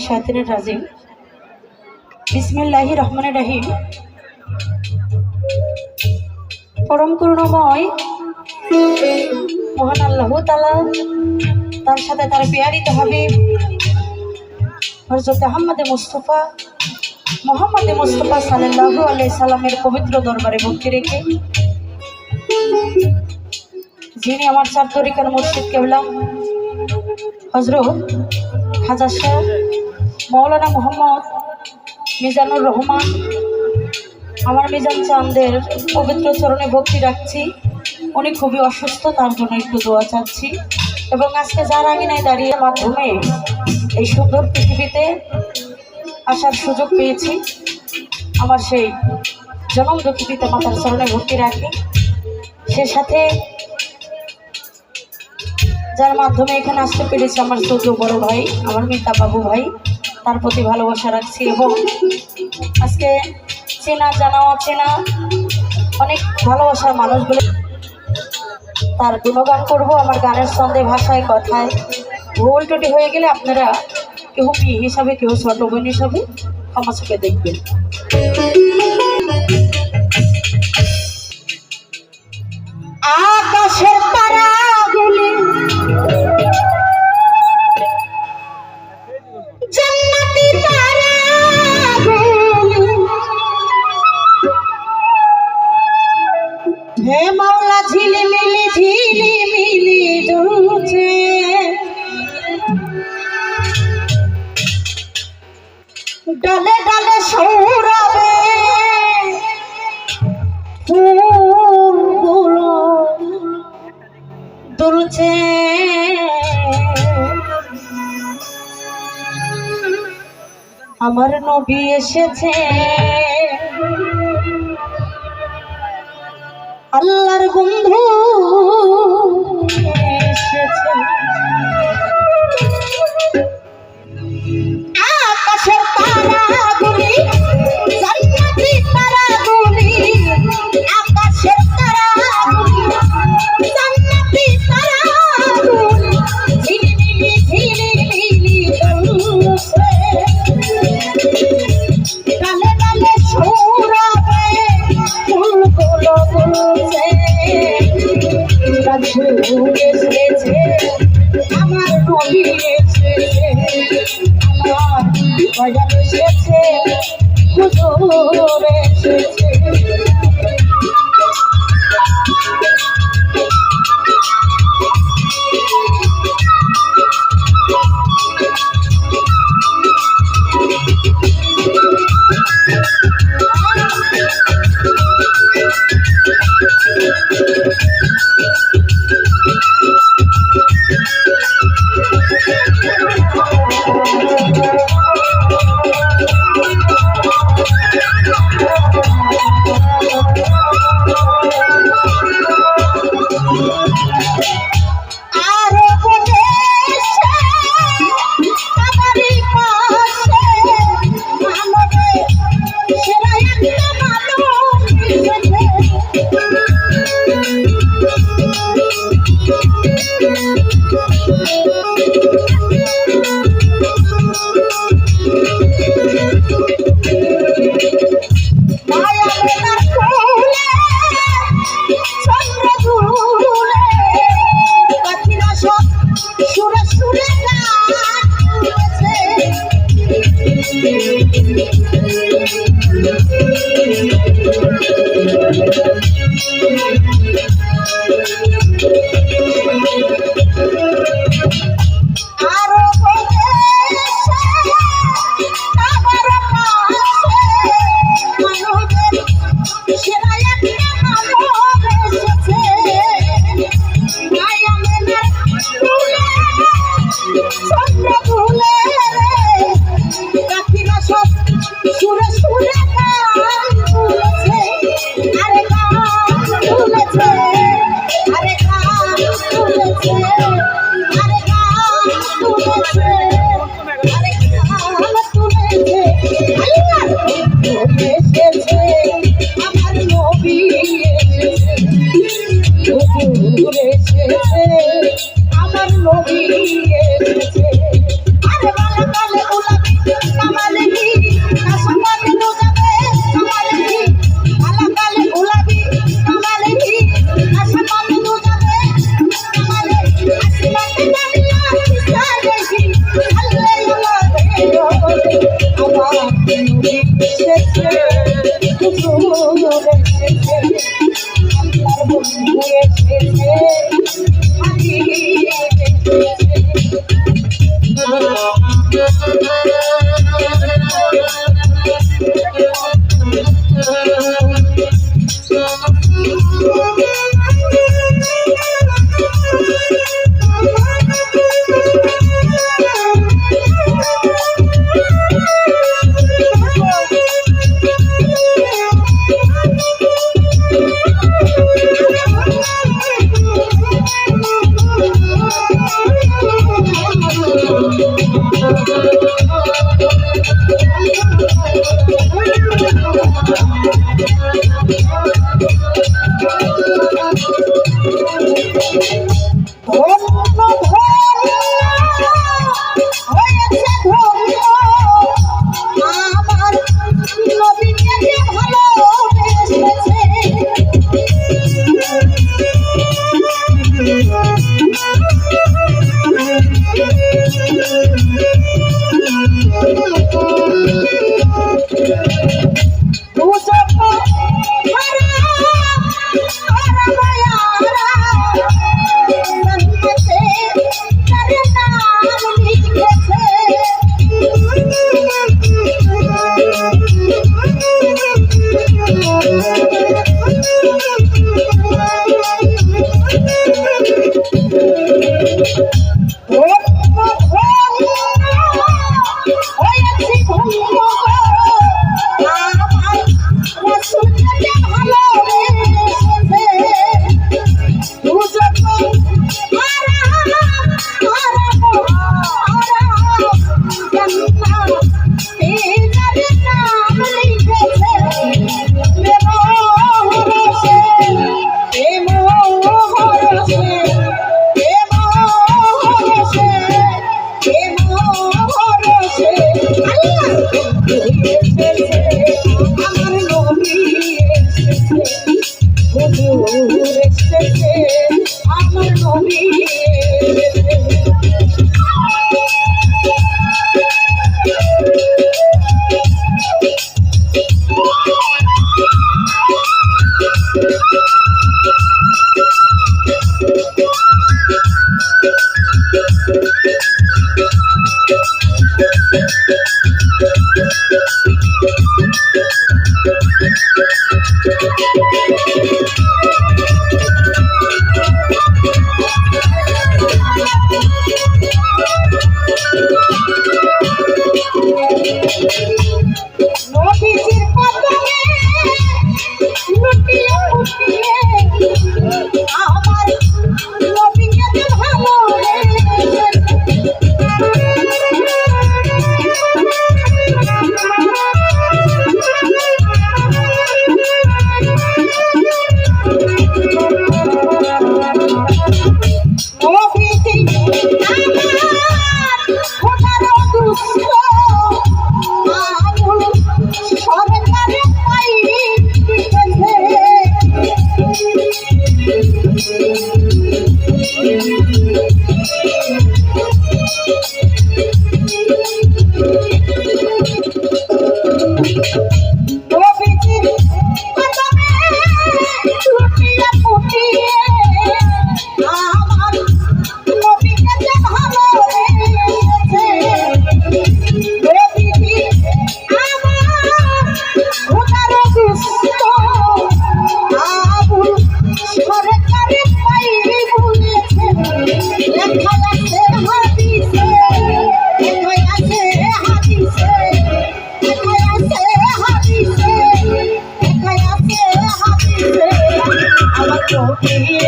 মিনাশ শাইতানির রাজিম। বিসমিল্লাহির রহমানির রহিম। পরম করুণাময় মহান আল্লাহ তাআলা তার সাথে তার পেয়ারিত হাবিব হযরত মুহাম্মদ মুস্তাফা সাল্লাল্লাহু আলাইহি সাল্লামের পবিত্র দরবারে ভক্তি রেখে যিনি আমার চার তরিকার মুর্শিদ কেবলা হযরত খাজা শাহ মাওলানা মোহাম্মদ মিজানুর রহমান আমার মিজান চাঁদের পবিত্র চরণে ভক্তি রাখছি। উনি খুবই অসুস্থ, তার জন্য একটু দোয়া চাচ্ছি। এবং আজকে যার আঙিনায় দাঁড়িয়ে মাধ্যমে এই সুন্দর পৃথিবীতে আসার সুযোগ পেয়েছি, আমার সেই জনম দুঃখী পিতা মাতার চরণে ভক্তি রাখি। সে সাথে যার মাধ্যমে এখানে আসতে পেরেছি আমার ছোট বড় ভাই, আমার মিতা বাবু ভাই, তার প্রতি ভালোবাসা রাখছি। এবং আজকে চেনা জানা অচেনা অনেক ভালোবাসার মানুষগুলো তার গুণগান করবো। আমার গানের ছন্দে ভাষায় কথায় ভুল ত্রুটি হয়ে গেলে আপনারা কেউ মেয়ে হিসাবে কেউ ছোট বোন হিসাবে ক্ষমা চোখে দেখবেন। আকাশের তারাগুলি জান্নাতি তারাগুলি হে মাওলা ঝিলিমিলি ঝিলিমিলি দুলছে ডালে ডালে সৌরভে ফুলগুলো দুলছে আমার নবী এসেছে আল্লাহর বন্ধু এসেছে। আকাশের তারাগুলি জান্নাতি তারাগুলি আকাশের তারাগুলি জান্নাতি তারাগুলি ঝিলিমিলি ঝিলিমিলি দুলছে ডালে ডালে সৌরভে ফুলগুলো দুলছে এসেছে আমার নবী এসেছে আমার দয়াল এসেছে হুজুর এসেছে। আমার নবী এসেছে। আরে বালা কালে গোলাপি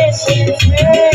এসেছে